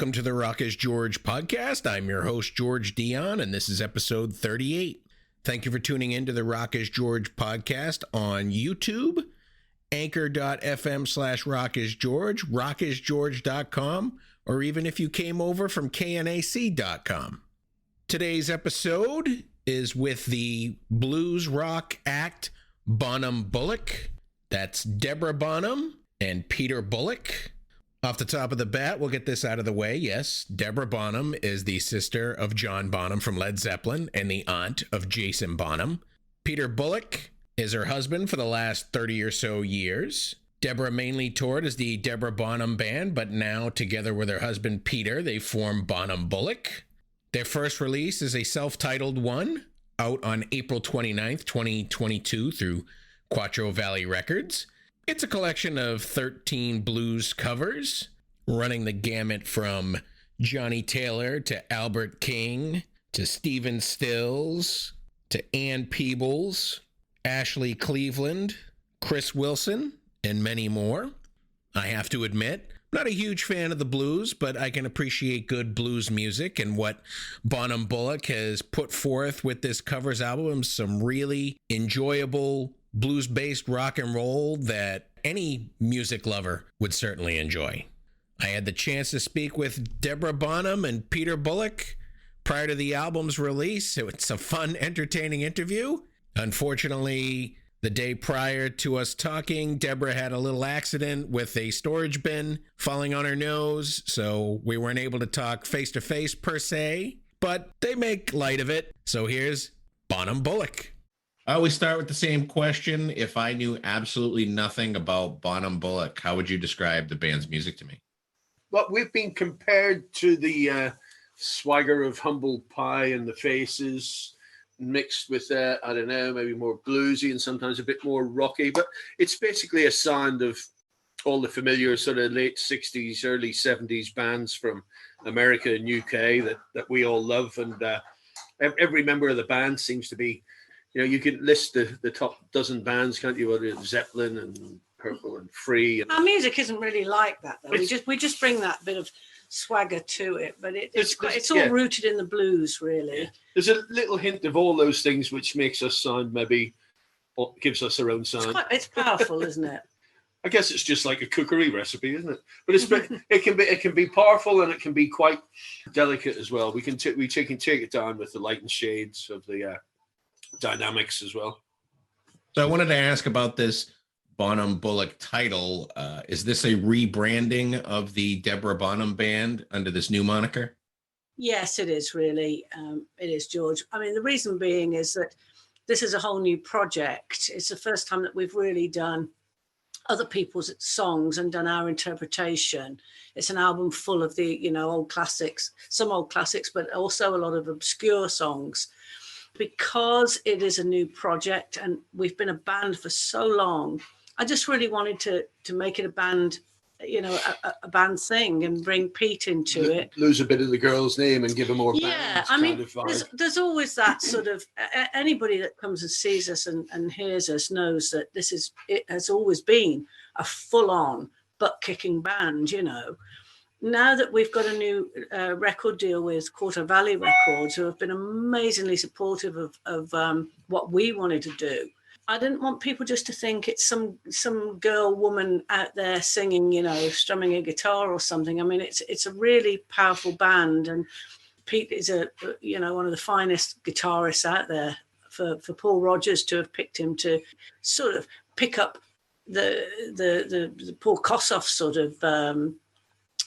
Welcome to the Rock is George podcast. I'm your host, George Dionne, and this is episode 38. Thank you for tuning in to the Rock is George podcast on YouTube, anchor.fm/rockisgeorge, rockisgeorge.com, or even if you came over from knac.com. Today's episode is with the blues rock act Bonham-Bullick. That's Deborah Bonham and Peter Bullick. Off the top of the bat, we'll get this out of the way. Yes, Deborah Bonham is the sister of John Bonham from Led Zeppelin and the aunt of Jason Bonham. Peter Bullick is her husband for the last 30 or so years. Deborah mainly toured as the Deborah Bonham Band, but now together with her husband Peter, they form Bonham-Bullick. Their first release is a self-titled one, out on April 29th, 2022 through Quattro Valley Records. It's a collection of 13 blues covers, running the gamut from Johnny Taylor to Albert King to Stephen Stills to Ann Peebles, Ashley Cleveland, Chris Wilson, and many more. I have to admit, I'm not a huge fan of the blues, but I can appreciate good blues music, and what Bonham-Bullick has put forth with this covers album, some really enjoyable blues-based rock and roll that any music lover would certainly enjoy. I had the chance to speak with Deborah Bonham and Peter Bullick prior to the album's release. It's a fun, entertaining interview. Unfortunately, the day prior to us talking, Deborah had a little accident with a storage bin falling on her nose, so we weren't able to talk face-to-face per se, but they make light of it. So here's Bonham-Bullick. I always start with the same question. If I knew absolutely nothing about Bonham-Bullick, how would you describe the band's music to me? Well, we've been compared to the swagger of Humble Pie and the Faces, mixed with, I don't know, maybe more bluesy and sometimes a bit more rocky. But it's basically a sound of all the familiar sort of late 60s, early 70s bands from America and UK that we all love. And every member of the band seems to be, you know, you can list the top dozen bands, can't you? Whether it's Zeppelin and Purple and Free. And our music isn't really like that, though. We just bring that bit of swagger to it, but it's all rooted in the blues, really. Yeah. There's a little hint of all those things which makes us sound maybe, or gives us our own sound. It's powerful, isn't it? I guess it's just like a cookery recipe, isn't it? But it can be powerful and it can be quite delicate as well. We can take it down with the light and shades of the dynamics as well. So I wanted to ask about this Bonham-Bullick title. Is this a rebranding of the Deborah Bonham Band under this new moniker? Yes, it is really. It is, George. I mean, the reason being is that this is a whole new project. It's the first time that we've really done other people's songs and done our interpretation. It's an album full of the, old classics, some old classics, but also a lot of obscure songs. Because it is a new project and we've been a band for so long, I just really wanted to make it a band, a band thing and bring Pete into it. Lose a bit of the girl's name and give her more band. Yeah, I mean, there's always that sort of, anybody that comes and sees us and hears us knows that it has always been a full-on butt-kicking band, Now that we've got a new record deal with Quattro Valley Records, who have been amazingly supportive of what we wanted to do, I didn't want people just to think it's some girl, woman out there singing, strumming a guitar or something. I mean, it's a really powerful band, and Pete is one of the finest guitarists out there. For Paul Rodgers to have picked him to sort of pick up the Paul Kossoff sort of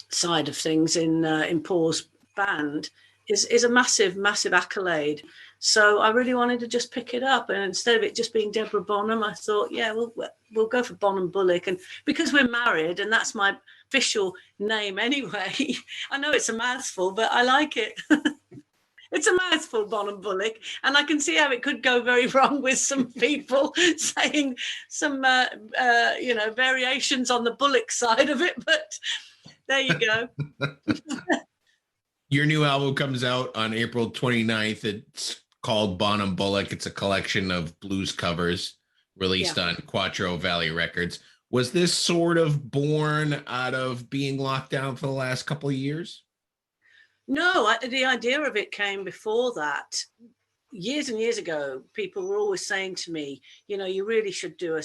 side of things in Paul's band is a massive accolade. So I really wanted to just pick it up, and instead of it just being Deborah Bonham, I thought, we'll go for Bonham-Bullick, and because we're married and that's my official name anyway. I know it's a mouthful, but I like it. It's a mouthful, Bonham-Bullick, and I can see how it could go very wrong with some people saying some variations on the Bullick side of it, but there you go. Your new album comes out on April 29th. It's called Bonham-Bullick. It's a collection of blues covers released on Quattro Valley Records. Was this sort of born out of being locked down for the last couple of years? No, the idea of it came before that. Years and years ago, people were always saying to me, you know, you really should do a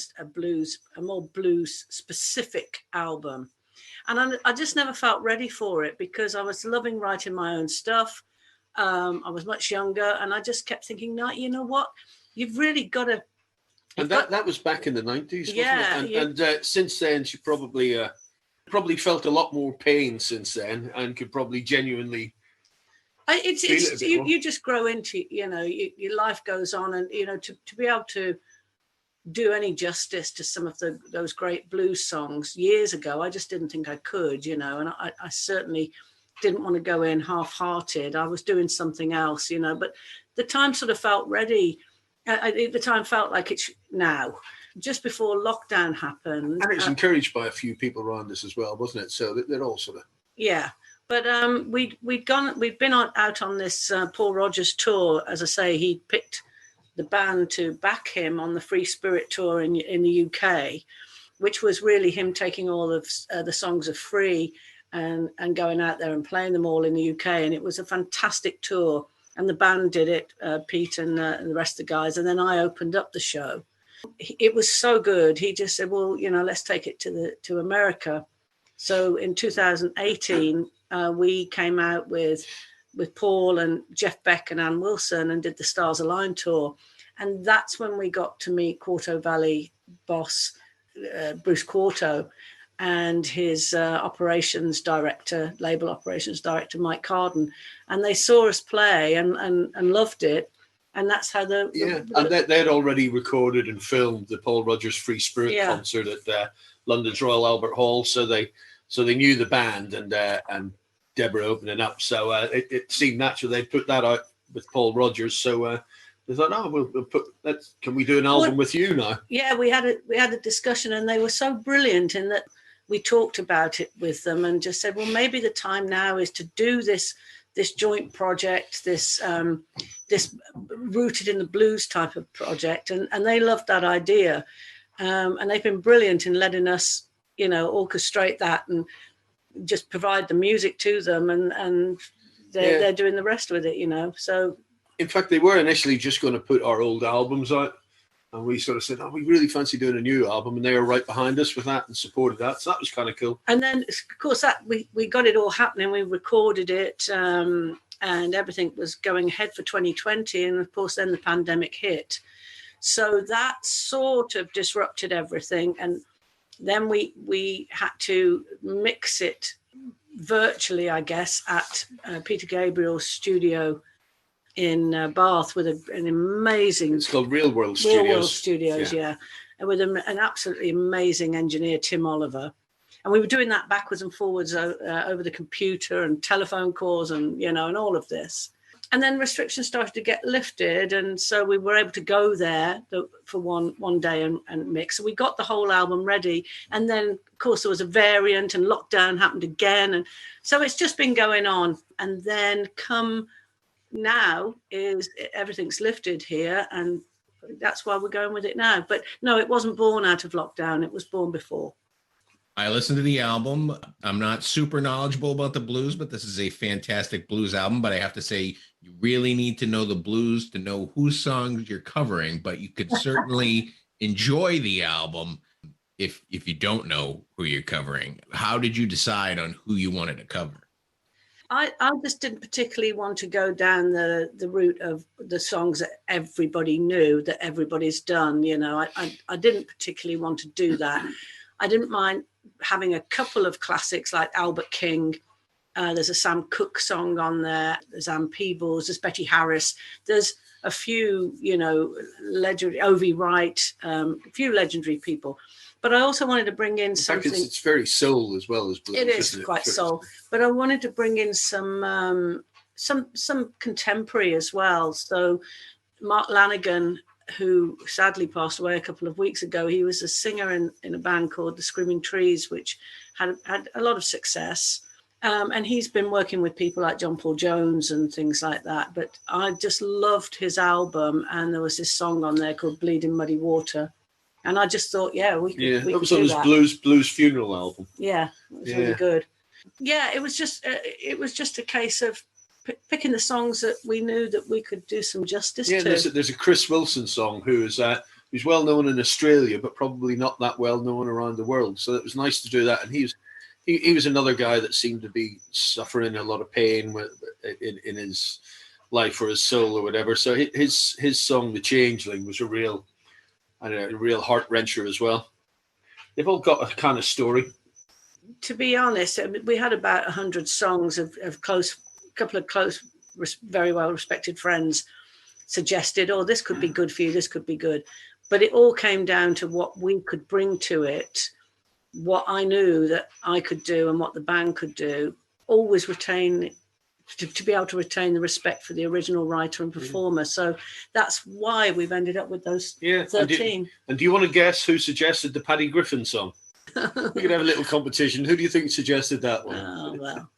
more blues specific album. And I just never felt ready for it because I was loving writing my own stuff. I was much younger, and I just kept thinking, no, you know what? You've really got to. And that was back in the 90s, wasn't it? And since then, she probably felt a lot more pain since then, and could probably genuinely. You just grow into, you know, your life goes on, and you know, to be able to do any justice to some of those great blues songs years ago, I just didn't think I could, you know, and I certainly didn't want to go in half-hearted. I was doing something else, you know, but the time sort of felt ready. The time felt like it's now, just before lockdown happened. And it's encouraged by a few people around us as well, wasn't it? So they're all sort of. Yeah. But we'd been out on this Paul Rodgers tour. As I say, he picked the band to back him on the Free Spirit tour in the UK, which was really him taking all of the songs of Free and going out there and playing them all in the UK. And it was a fantastic tour. And the band did it, Pete and the rest of the guys. And then I opened up the show. It was so good. He just said, well, you know, let's take it to America. So in 2018, we came out with Paul and Jeff Beck and Ann Wilson and did the Stars Align tour. And that's when we got to meet Quarto Valley boss, Bruce Quarto, and his label operations director, Mike Carden. And they saw us play and loved it. And that's how and they'd already recorded and filmed the Paul Rodgers Free Spirit concert at London's Royal Albert Hall. So they knew the band and Deborah opening up. So it seemed natural they'd put that out with Paul Rodgers. So they thought, oh, we'll put that. Can we do an album with you now? Yeah, we had a discussion, and they were so brilliant in that we talked about it with them and just said, well, maybe the time now is to do this joint project, this rooted in the blues type of project, and they loved that idea, and they've been brilliant in letting us, you know, orchestrate that and just provide the music to them, and they're doing the rest with it, you know. So in fact, they were initially just going to put our old albums out, and we sort of said, oh, we really fancy doing a new album, and they were right behind us with that and supported that. So that was kind of cool. And then, of course, that we got it all happening. We recorded it, and everything was going ahead for 2020. And of course, then the pandemic hit. So that sort of disrupted everything. And then we had to mix it virtually, I guess, at Peter Gabriel's studio in Bath with an amazing. It's called Real World Studios, yeah. And with an absolutely amazing engineer, Tim Oliver. And we were doing that backwards and forwards over the computer and telephone calls and, you know, and all of this. And then restrictions started to get lifted. And so we were able to go there for one day and mix. So we got the whole album ready. And then, of course, there was a variant and lockdown happened again. And so it's just been going on. And then come now is everything's lifted here. And that's why we're going with it now. But no, it wasn't born out of lockdown. It was born before. I listened to the album. I'm not super knowledgeable about the blues, but this is a fantastic blues album. But I have to say, you really need to know the blues to know whose songs you're covering. But you could certainly enjoy the album if you don't know who you're covering. How did you decide on who you wanted to cover? I just didn't particularly want to go down the route of the songs that everybody knew, that everybody's done. You know, I didn't particularly want to do that. I didn't mind having a couple of classics like Albert King. There's a Sam Cooke song on there. There's Ann Peebles. There's Betty Harris. There's a few, you know, legendary, Ovie Wright, a few legendary people. But I also wanted to bring in something. It's very soul as well as blues. It is quite soul, but I wanted to bring in some contemporary as well. So Mark Lanigan, who sadly passed away a couple of weeks ago, he was a singer in a band called the Screaming Trees, which had a lot of success. And he's been working with people like John Paul Jones and things like that. But I just loved his album, and there was this song on there called Bleeding Muddy Water. And I just thought, we could that was on his blues funeral album. Yeah, it was really good. Yeah, it was just a case of picking the songs that we knew that we could do some justice Yeah, to. there's a Chris Wilson song who's well known in Australia, but probably not that well known around the world. So it was nice to do that. And he was another guy that seemed to be suffering a lot of pain in his life or his soul or whatever. So his song, The Changeling, was a real heart wrencher as well. They've all got a kind of story. To be honest, we had about 100 songs of couple of close, very well respected friends suggested, oh, this could be good for you, this could be good. But it all came down to what we could bring to it, what I knew that I could do and what the band could do, always retain, to be able to retain the respect for the original writer and performer. So that's why we've ended up with those 13. And do you want to guess who suggested the Paddy Griffin song? We could have a little competition. Who do you think suggested that one? Oh, well.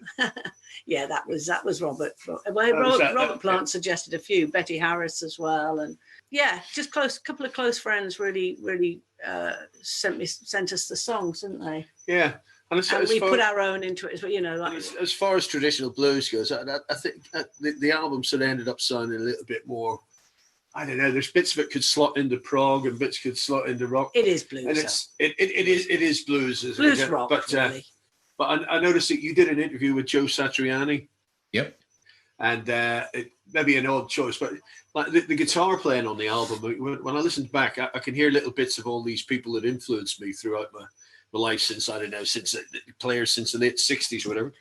Yeah, that was Robert. Robert Plant suggested a few, Betty Harris as well. And yeah, just couple of close friends really sent us the songs, didn't they? Yeah. And we put our own into it as well, as far as traditional blues goes, I think the album sort of ended up sounding a little bit more, I don't know, there's bits of it could slot into prog and bits could slot into rock. It is blues. And it is blues. Blues rock, but, really. But I noticed that you did an interview with Joe Satriani. Yep. And it may be an odd choice, but like the guitar playing on the album, when I listened back, I can hear little bits of all these people that influenced me throughout my life since the late 60s or whatever.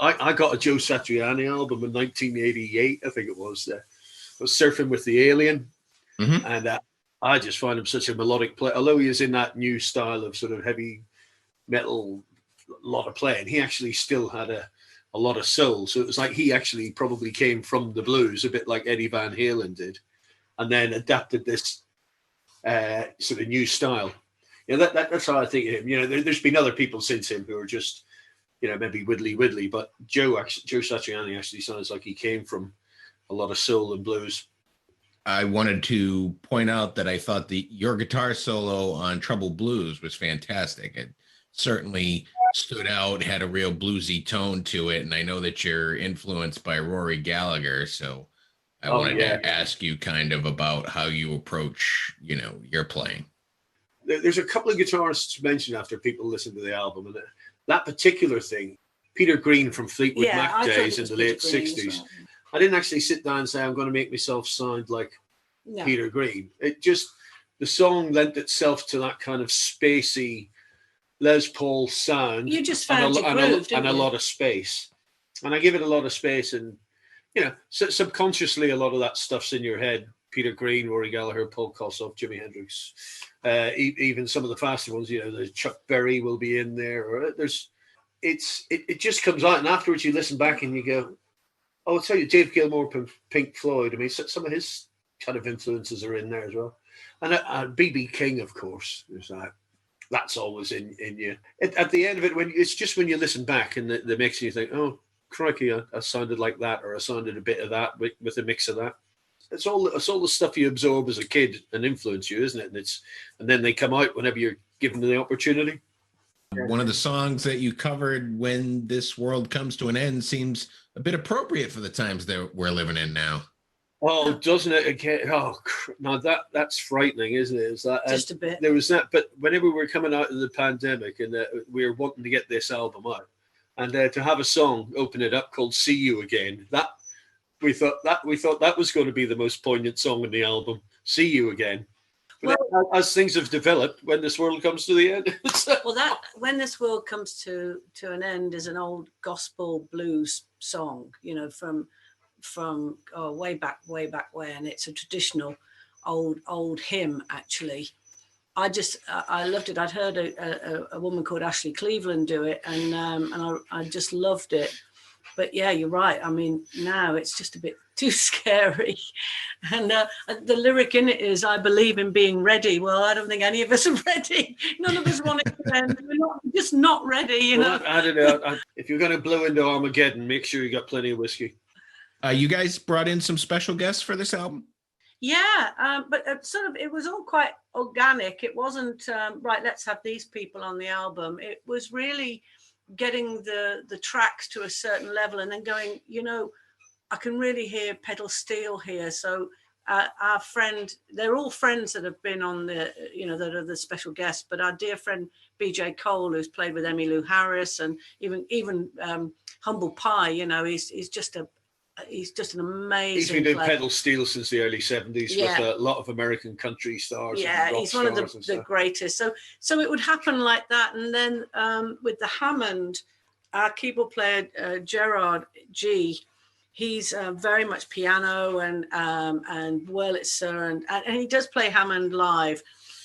I got a Joe Satriani album in 1988, I think it was. I was surfing with the Alien, and I just find him such a melodic player. Although he is in that new style of sort of heavy metal, lot of playing, he actually still had a lot of soul. So it was like he actually probably came from the blues, a bit like Eddie Van Halen did, and then adapted this sort of new style. That's how I think of him. There's been other people since him who are just, maybe widdly, but Joe Satriani actually sounds like he came from a lot of soul and blues. I wanted to point out that I thought your guitar solo on Trouble Blues was fantastic. It certainly stood out, had a real bluesy tone to it, and I know that you're influenced by Rory Gallagher, so I wanted to ask you kind of about how you approach, your playing. There's a couple of guitarists to mention after people listen to the album, and that particular thing, Peter Green from Fleetwood Mac days in the late 60s. Well. I didn't actually sit down and say, I'm going to make myself sound like Peter Green. The song lent itself to that kind of spacey Les Paul sound. You just found your groove, and a lot of space. And I give it a lot of space, and, subconsciously a lot of that stuff's in your head. Peter Green, Rory Gallagher, Paul Kossoff, Jimi Hendrix, even some of the faster ones, the Chuck Berry will be in there. Or it just comes out, and afterwards you listen back and you go, oh, I'll tell you, Dave Gilmour from Pink Floyd. I mean, some of his kind of influences are in there as well. And B.B. King, of course, is that's always in you. At the end of it, it's just when you listen back and the mix, and you think, oh, crikey, I sounded like that, or I sounded a bit of that with a mix of that. It's all the stuff you absorb as a kid and influence you, isn't it? And then they come out whenever you're given the opportunity. One of the songs that you covered, When This World Comes to an End, seems a bit appropriate for the times that we're living in now. Oh, doesn't it? Again, no, that's frightening, isn't it? Is that just a bit? There was that, but whenever we were coming out of the pandemic and we were wanting to get this album out, and to have a song open it up called "See You Again," we thought that was going to be the most poignant song in the album. "See You Again." But well, as things have developed, When This World Comes to the End. Well, When This World Comes to an End is an old gospel blues song, from way back when. It's a traditional old hymn, actually. I loved it. I'd heard a woman called Ashley Cleveland do it, and I just loved it. But yeah, you're right. I mean, now it's just a bit too scary. And the lyric in it is, I believe in being ready. Well, I don't think any of us are ready. None of us want it to end. We're just not ready, Well, I don't know. If you're going to blow into Armageddon, make sure you got plenty of whiskey. You guys brought in some special guests for this album? Yeah, but it was all quite organic. It wasn't, right, let's have these people on the album. It was really getting the tracks to a certain level and then going, I can really hear pedal steel here. So our friend, they're all friends that have been on the, that are the special guests, but our dear friend BJ Cole, who's played with Emmylou Harris, and even Humble Pie, he's just an amazing. He's been doing player. pedal steel since the early 70s with a lot of American country stars. Yeah, and rock he's one of stars the greatest. So it would happen like that, and then with the Hammond, our keyboard player Gerard G. He's very much piano and Wurlitzer, and he does play Hammond live.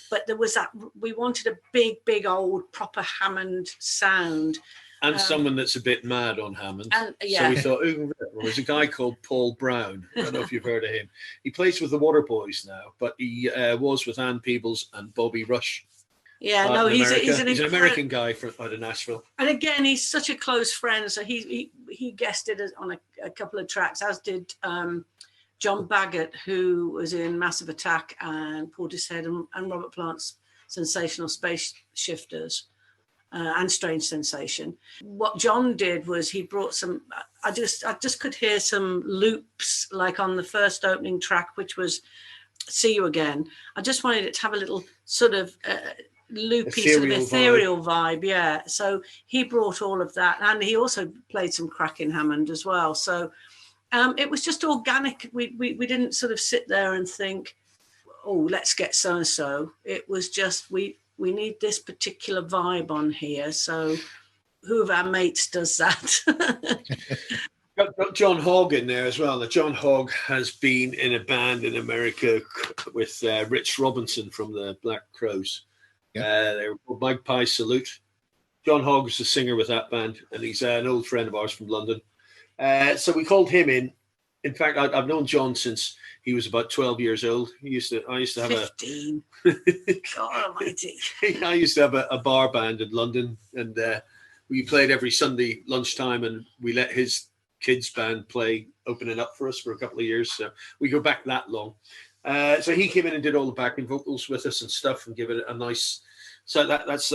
But there was that, we wanted a big old proper Hammond sound. And someone that's a bit mad on Hammond. So we thought, there's a guy called Paul Brown. I don't know if you've heard of him. He plays with the Waterboys now, but he was with Ann Peebles and Bobby Rush. Yeah, no, he's an American guy out of Nashville. And again, he's such a close friend. So he guested on a couple of tracks, as did John Baggott, who was in Massive Attack and Portishead, and Robert Plant's Sensational Space Shifters and Strange Sensation. What John did was he brought some. I just could hear some loops, like on the first opening track, which was "See You Again." I just wanted it to have a little sort of loopy, sort of ethereal vibe. Yeah. So he brought all of that, and he also played some cracking Hammond as well. So it was just organic. We didn't sort of sit there and think, oh, let's get so and so. It was just we need this particular vibe on here. So who of our mates does that? Got John Hogg in there as well. Now, John Hogg has been in a band in America with Rich Robinson from the Black Crowes. They were called Magpie Salute. John Hogg is the singer with that band, and he's an old friend of ours from London. So we called him in. In fact, I've known John since he was about 12 years old. I used to have 15. God almighty. I used to have a bar band in London, and we played every Sunday lunchtime, and we let his kids band play opening up for us for a couple of years. So we go back that long. So he came in and did all the backing vocals with us and stuff, and give it a nice. So that's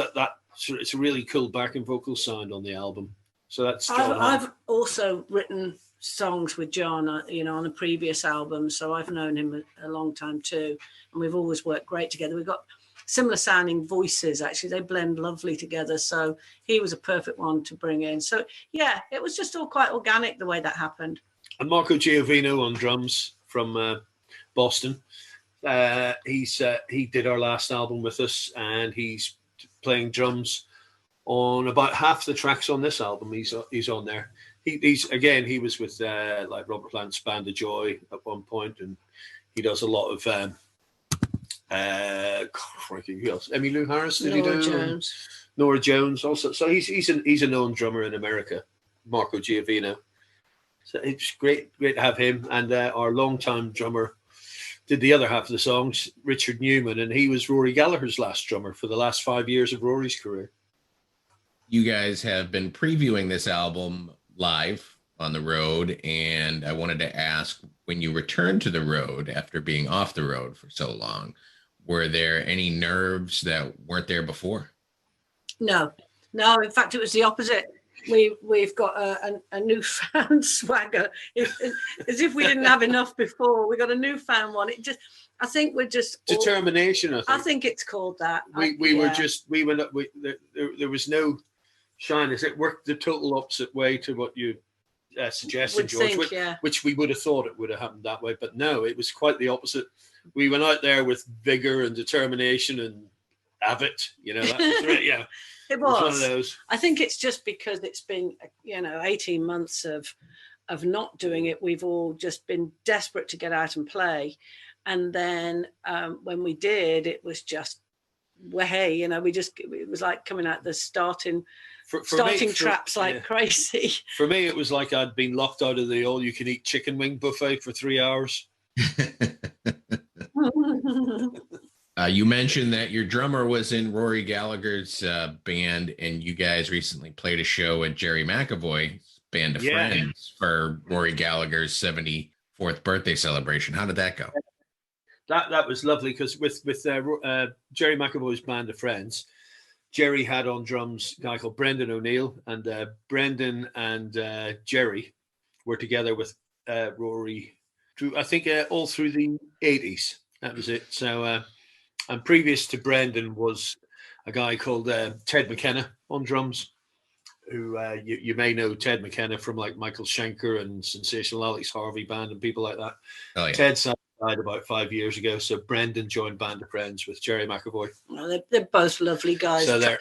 it's a really cool backing vocal sound on the album. So that's. I've also written songs with John, on a previous album, so I've known him a long time too, and we've always worked great together. We've got similar sounding voices, actually. They blend lovely together, so he was a perfect one to bring in. So yeah, it was just all quite organic the way that happened. And Marco Giovino on drums from Boston. He did our last album with us, and he's playing drums on about half the tracks on this album. He's on there. He was with like Robert Plant's Band of Joy at one point, and he does a lot of who else? Emmylou Harris, did Nora he do? Jones. Nora Jones also. So he's a known drummer in America, Marco Giovino. So it's great to have him, and our longtime drummer did the other half of the songs, Richard Newman, and he was Rory Gallagher's last drummer for the last 5 years of Rory's career. You guys have been previewing this album live on the road, and I wanted to ask, when you returned to the road after being off the road for so long, were there any nerves that weren't there before? No. In fact, it was the opposite. We've got a newfound swagger. As if we didn't have enough before, we got a newfound one. I think we're just determination. I think it's called that. There was no shyness. It worked the total opposite way to what you suggested, George. Which we would have thought it would have happened that way, but no, it was quite the opposite. We went out there with vigor and determination and have it. That was right. Yeah. It was one of those. I think it's just because it's been, 18 months of not doing it. We've all just been desperate to get out and play. And then when we did, it was just, it was like coming out the starting traps like crazy. For me, it was like I'd been locked out of the all-you-can-eat chicken wing buffet for 3 hours. You mentioned that your drummer was in Rory Gallagher's band, and you guys recently played a show at Jerry McAvoy's Band of Friends for Rory Gallagher's 74th birthday celebration. How did that go? That was lovely, because with Jerry McAvoy's Band of Friends, Jerry had on drums a guy called Brendan O'Neill, and Brendan and Jerry were together with Rory I think all through the 80s. That was it. So, and previous to Brendan was a guy called Ted McKenna on drums, who you may know Ted McKenna from like Michael Schenker and Sensational Alex Harvey Band and people like that. Oh, yeah. Ted died about 5 years ago, so Brendan joined Band of Friends with Jerry McAvoy. Well, they're both lovely guys. So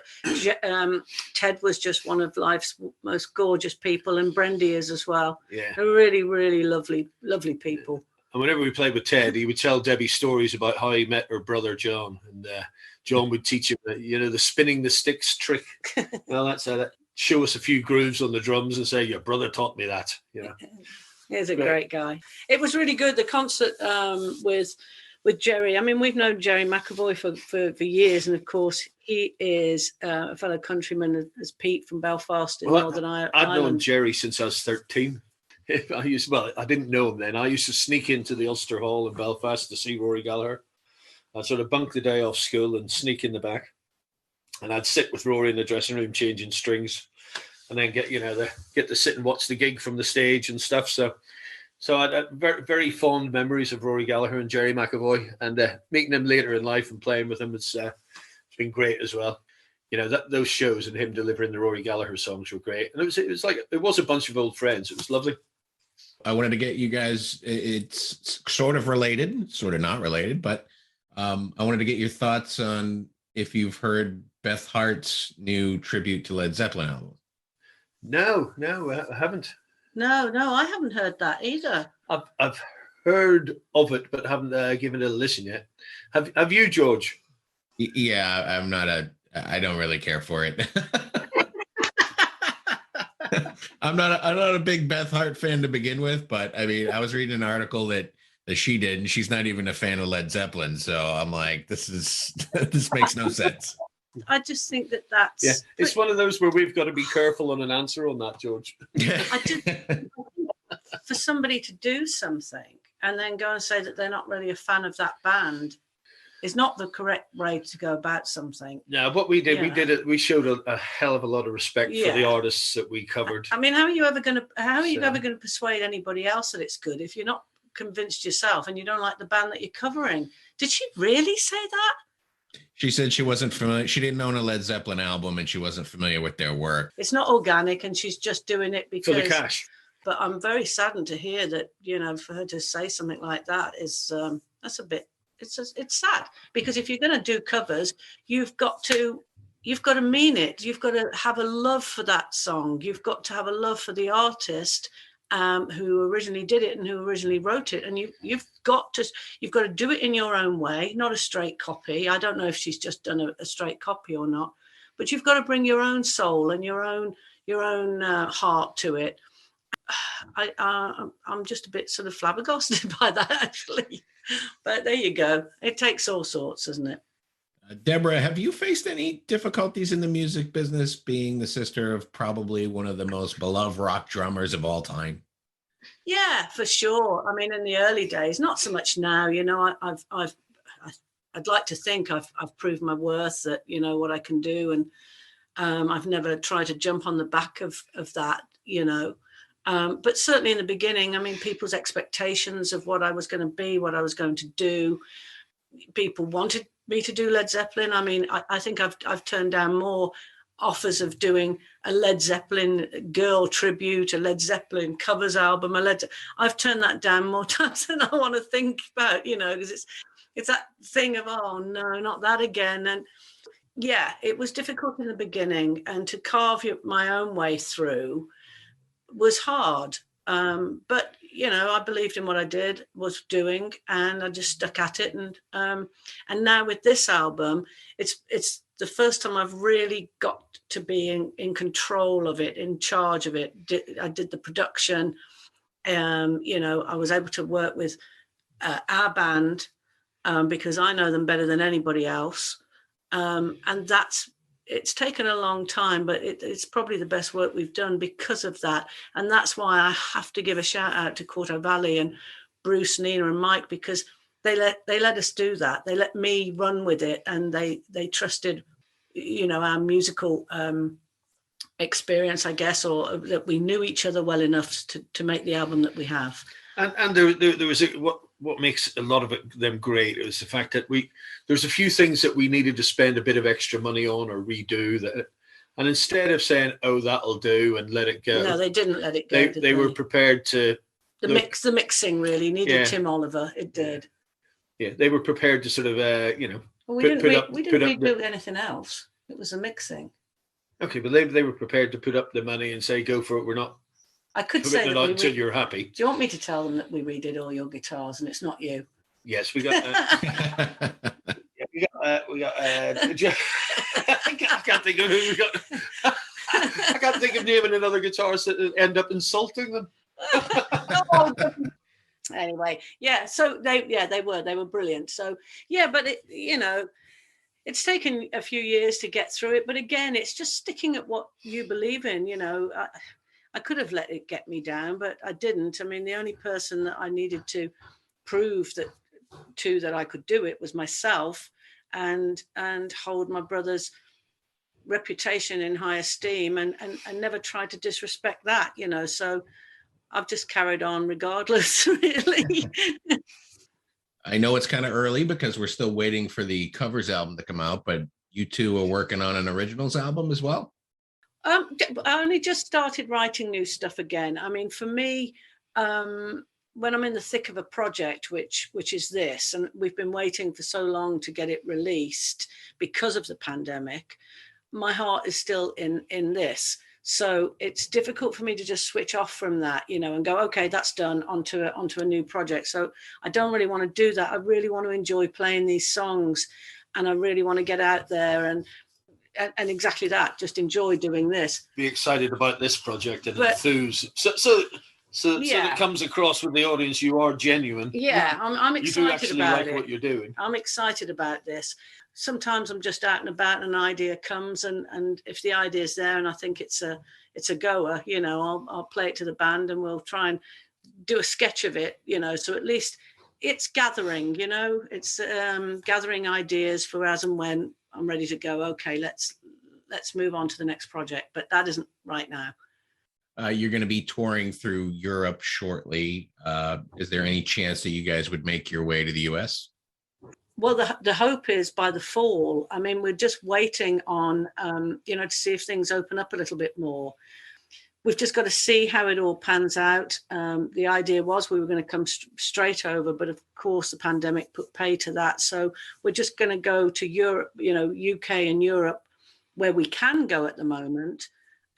Ted was just one of life's most gorgeous people, and Brendy is as well. Yeah, they're really, really lovely people. And whenever we played with Ted, he would tell Debbie stories about how he met her brother John, and John would teach him, the spinning the sticks trick. Well, that's how that. Show us a few grooves on the drums and say, your brother taught me that. He's a great guy. It was really good, the concert with Jerry. I mean, we've known Jerry McAvoy for years, and of course he is a fellow countryman as Pete from Belfast in Northern Ireland. I've known Jerry since I was 13. I didn't know him then. I used to sneak into the Ulster Hall in Belfast to see Rory Gallagher. I'd sort of bunk the day off school and sneak in the back. And I'd sit with Rory in the dressing room changing strings, and then get to sit and watch the gig from the stage and stuff. So I had very, very fond memories of Rory Gallagher and Jerry McAvoy, and meeting him later in life and playing with him, it's been great as well. Those shows and him delivering the Rory Gallagher songs were great, and it was a bunch of old friends. It was lovely. I wanted to get you guys. It's sort of related, sort of not related, but I wanted to get your thoughts on if you've heard Beth Hart's new tribute to Led Zeppelin album. No, I haven't. No, I haven't heard that either. I've heard of it, but haven't given it a listen yet. Have you, George? Yeah, I don't really care for it. I'm not a big Beth Hart fan to begin with, but I mean, I was reading an article that she did, and she's not even a fan of Led Zeppelin. So I'm like, this makes no sense. I just think that's... Yeah, it's one of those where we've got to be careful on an answer on that, George. I just for somebody to do something and then go and say that they're not really a fan of that band is not the correct way to go about something. Yeah, what we did, we showed a hell of a lot of respect for the artists that we covered. I mean, how are you ever going to persuade anybody else that it's good if you're not convinced yourself and you don't like the band that you're covering? Did she really say that? She said she wasn't familiar. She didn't own a Led Zeppelin album, and she wasn't familiar with their work. It's not organic, and she's just doing it because for the cash. But I'm very saddened to hear that. For her to say something like that is that's a bit. It's sad, because if you're going to do covers, you've got to mean it. You've got to have a love for that song. You've got to have a love for the artist who originally did it and who originally wrote it, and you've got to do it in your own way, not a straight copy. I don't know if she's just done a straight copy or not, but you've got to bring your own soul and your own heart to it. I'm just a bit sort of flabbergasted by that, actually. But there you go. It takes all sorts, doesn't it? Deborah, have you faced any difficulties in the music business, being the sister of probably one of the most beloved rock drummers of all time? Yeah, for sure. I mean, in the early days, not so much now. I'd like to think I've proved my worth, that what I can do, and I've never tried to jump on the back of that. But certainly in the beginning, I mean, people's expectations of what I was going to be, what I was going to do. People wanted me to do Led Zeppelin. I mean, I think I've turned down more offers of doing a Led Zeppelin girl tribute, a Led Zeppelin covers album. I've turned that down more times than I want to think about, because it's that thing of, oh no, not that again. And yeah, it was difficult in the beginning, and to carve my own way through was hard. But I believed in what I was doing, and I just stuck at it. And now with this album, it's the first time I've really got to be in control of it, in charge of it. I did the production. I was able to work with our band because I know them better than anybody else. And it's taken a long time, but it's probably the best work we've done because of that. And that's why I have to give a shout out to Corto Valley and Bruce, Nina and Mike, because they let us do that. They let me run with it, and they trusted, our musical experience, I guess, or that we knew each other well enough to make the album that we have. And there was what makes a lot of them great is the fact that there's a few things that we needed to spend a bit of extra money on or redo that, and instead of saying, "Oh, that'll do," and let it go, no, they didn't let it go. They were prepared to. The mixing really needed Tim Oliver. It did. Yeah, they were prepared to sort of Well, we didn't redo anything else. It was a mixing. Okay, but they were prepared to put up the money and say, "Go for it." We're not. I could say that until you're happy. Do you want me to tell them that we redid all your guitars and it's not you? Yes, we got. We got. I can't think of who we got. I can't think of naming another guitarist that end up insulting them. Anyway, yeah. So they were brilliant. So yeah, but it's taken a few years to get through it. But again, it's just sticking at what you believe in. I could have let it get me down, but I didn't. I mean, the only person that I needed to prove that I could do it was myself, and hold my brother's reputation in high esteem, and never try to disrespect that. So I've just carried on regardless, really. I know it's kind of early because we're still waiting for the covers album to come out, but you two are working on an originals album as well? I only just started writing new stuff again. I mean, for me, when I'm in the thick of a project, which is this, and we've been waiting for so long to get it released because of the pandemic, my heart is still in this. So it's difficult for me to just switch off from that, and go, okay, that's done, onto a new project. So I don't really want to do that. I really want to enjoy playing these songs, and I really want to get out there and exactly that, just enjoy doing this. Be excited about this project and enthuse. So it comes across with the audience you are genuine. Yeah, I'm excited you do actually about like it. what you're doing. I'm excited about this. Sometimes I'm just out and about and an idea comes, and if the idea's there and I think it's a goer, I'll play it to the band and we'll try and do a sketch of it, so at least it's gathering, it's gathering ideas for as and when I'm ready to go, okay, let's move on to the next project, but that isn't right now. You're going to be touring through Europe shortly. Is there any chance that you guys would make your way to the US? Well, the hope is by the fall. I mean, we're just waiting on, to see if things open up a little bit more. We've just got to see how it all pans out. The idea was we were going to come straight over, but of course the pandemic put pay to that. So we're just going to go to Europe, UK and Europe, where we can go at the moment,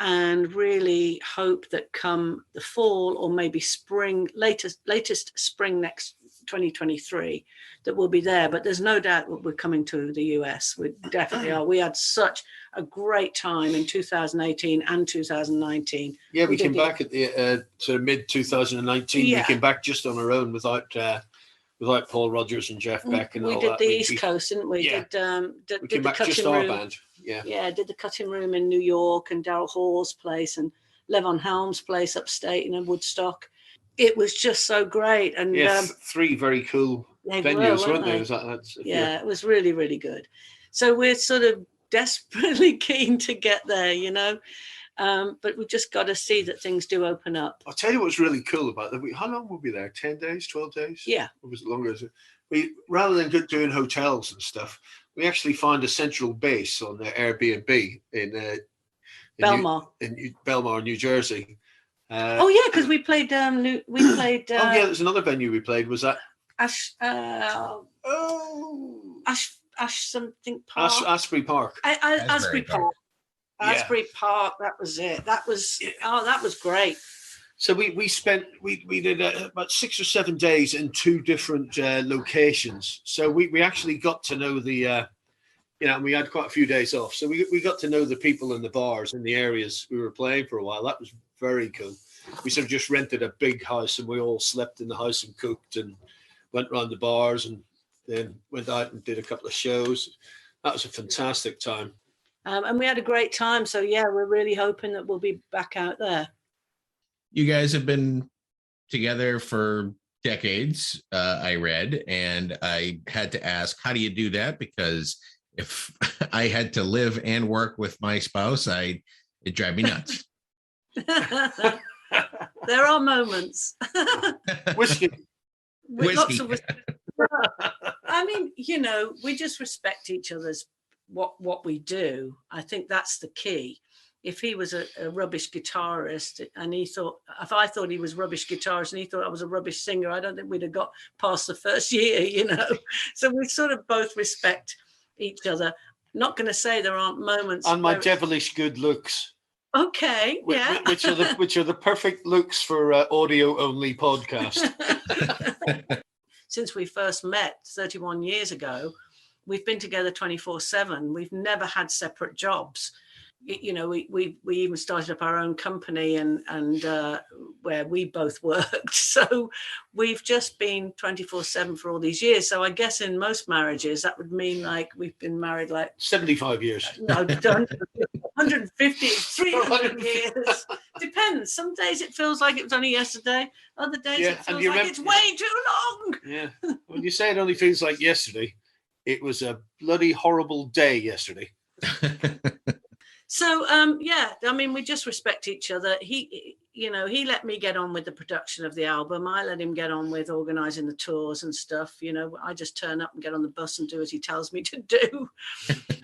and really hope that come the fall or maybe spring, latest spring next 2023, that we'll be there. But there's no doubt that we're coming to the US. We definitely are. We had such a great time in 2018 and 2019. Yeah, we came back at the sort of mid 2019. Yeah. We came back just on our own without Paul Rodgers and Jeff Beck and all that. We did the East Coast, didn't we? Yeah. We came back just our band. Yeah. Yeah, did the Cutting Room in New York and Daryl Hall's place and Levon Helm's place upstate in Woodstock. It was just so great. And three very cool venues, weren't they? It was really, really good. So we're sort of desperately keen to get there, but we've just got to see that things do open up. I'll tell you what's really cool about that. How long were we there? 10 days, 12 days? Yeah. Or was it longer? We, rather than doing hotels and stuff, we actually found a central base on the Airbnb in Belmar, New Jersey. Because we played. There's another venue we played. Was that Ash something Park? Asbury Park. Asbury Park. Asbury Park. That was it. That was great. So we did about 6 or 7 days in 2 different locations. So we actually got to know the, and we had quite a few days off. So we got to know the people in the bars in the areas we were playing for a while. That was very cool. We sort of just rented a big house and we all slept in the house and cooked and went around the bars and then went out and did a couple of shows. That was a fantastic time. And we had a great time. So we're really hoping that we'll be back out there. You guys have been together for decades, I read, and I had to ask, how do you do that? Because if I had to live and work with my spouse, It drives me nuts. There are moments. Whiskey. With lots of whiskey. I mean, you know, we just respect each other's what we do. I think that's the key. If he was a rubbish guitarist and if I thought he was rubbish guitarist and he thought I was a rubbish singer, I don't think we'd have got past the first year, you know. So we sort of both respect each other. Not going to say there aren't moments. And my devilish good looks. Okay, yeah. Which are the perfect looks for audio only podcast. Since we first met 31 years ago, we've been together 24/7. We've never had separate jobs. You know, we even started up our own company and where we both worked. So we've just been 24/7 for all these years. So I guess in most marriages that would mean like we've been married like 75 years. No, 150, 300 years. Depends. Some days it feels like it was only yesterday. Other days it feels like it's way too long. Yeah. When you say it only feels like yesterday, it was a bloody horrible day yesterday. So, yeah, I mean, we just respect each other. He let me get on with the production of the album. I let him get on with organising the tours and stuff. You know, I just turn up and get on the bus and do as he tells me to do.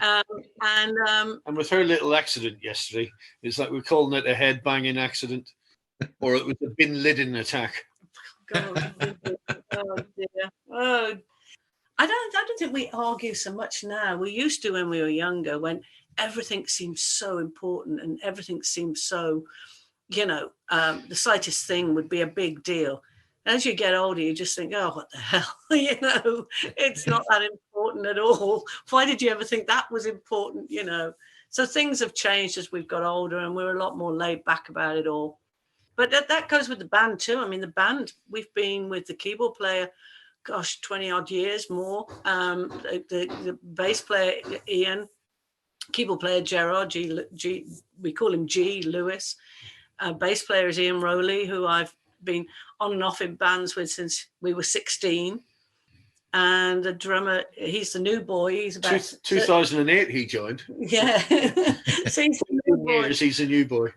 And with her little accident yesterday, it's like we're calling it a head banging accident, or it was a bin lidden attack. God, oh dear. Oh, I don't think we argue so much now. We used to when we were younger, when everything seemed so important and everything seemed so, you know, the slightest thing would be a big deal. As you get older, you just think, oh, what the hell? You know, it's not that important at all. Why did you ever think that was important? You know, so things have changed as we've got older and we're a lot more laid back about it all. But that goes with the band too. I mean, the band, we've been with the keyboard player, 20 odd years more. The bass player, Ian, keyboard player Gerard, we call him G Lewis. Bass player is Ian Rowley, who I've been on and off in bands with since we were 16. And the drummer, he's the new boy. He's about 2008 he joined. Yeah. So he's the new boy. He's a new boy.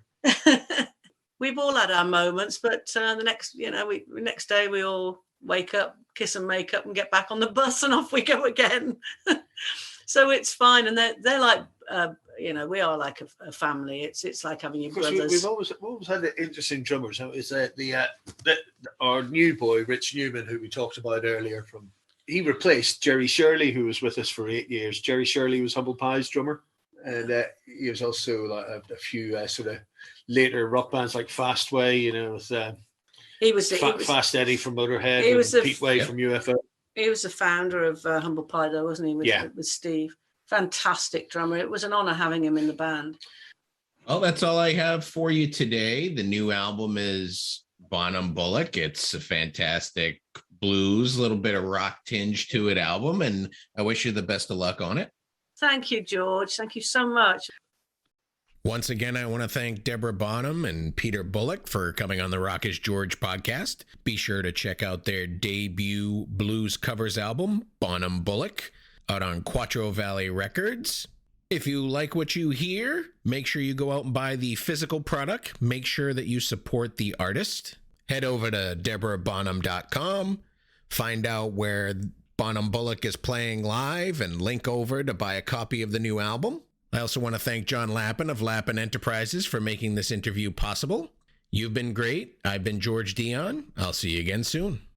We've all had our moments, but the next day we all wake up, kiss and make up and get back on the bus and off we go again. So it's fine. And they're like, we are like a family. It's like having your brothers. We've always had interesting drummers. Is our new boy, Rich Newman, who we talked about earlier, he replaced Jerry Shirley, who was with us for 8 years. Jerry Shirley was Humble Pie's drummer. And he was also like a few sort of later rock bands like Fastway, you know, with Fast Eddie from Motorhead, Pete Way from UFO. He was the founder of Humble Pie, though, wasn't he? With Steve. Fantastic drummer. It was an honor having him in the band. Well, that's all I have for you today. The new album is Bonham-Bullick. It's a fantastic blues, a little bit of rock tinge to it album, and I wish you the best of luck on it. Thank you, George. Thank you so much. Once again, I want to thank Deborah Bonham and Peter Bullick for coming on the Rock is George podcast. Be sure to check out their debut blues covers album, Bonham-Bullick, out on Quattro Valley Records. If you like what you hear, make sure you go out and buy the physical product. Make sure that you support the artist. Head over to DeborahBonham.com, find out where Bonham-Bullick is playing live, and link over to buy a copy of the new album. I also want to thank John Lappin of Lappin Enterprises for making this interview possible. You've been great. I've been George Dionne. I'll see you again soon.